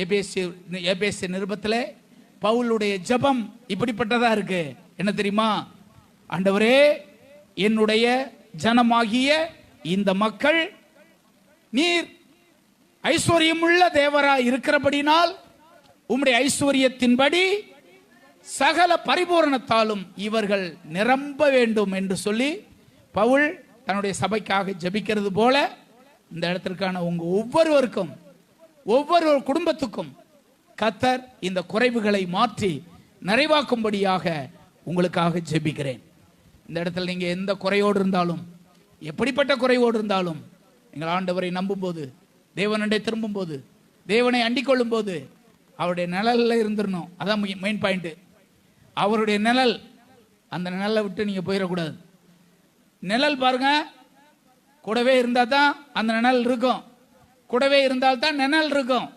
எபேசிய நிருபத்திலே பவுலுடைய ஜெபம் இப்படிப்பட்டதா இருக்கு. என்ன தெரியுமா? ஆண்டவரே, என்னுடைய ஜனமாகிய இந்த மக்கள் நீர் ஐஸ்வர்யமுள்ள தேவராய் இருக்கிறபடினால் உம்முடைய ஐஸ்வர்யத்தின்படி சகல பரிபூரணத்தாலும் இவர்கள் நிரம்ப வேண்டும் என்று சொல்லி பவுல் தன்னுடைய சபைக்காக ஜெபிக்கிறது போல இந்த இடத்திற்கான உங்க ஒவ்வொருவருக்கும், ஒவ்வொரு குடும்பத்துக்கும் கர்த்தர் இந்த குறைவுகளை மாற்றி நிறைவாக்கும்படியாக உங்களுக்காக ஜெபிக்கிறேன். இந்த இடத்துல நீங்க எந்த குறையோடு இருந்தாலும், எப்படிப்பட்ட குறைவோடு இருந்தாலும், எங்கள் ஆண்டவரை நம்பும் போது, தேவனண்டை திரும்பும் போது, தேவனை அண்டிக் கொள்ளும் போது அவருடைய நிழல்ல இருந்துடணும். அதான் மெயின் பாயிண்ட். அவருடைய நிழல், அந்த நிழலை விட்டு நீங்க போயிடக்கூடாது. நிழல் பாருங்க, கூடவே இருந்தால் தான் அந்த நிழல் இருக்கும். கூடவே இருந்தால்தான் நிழல் இருக்கும்.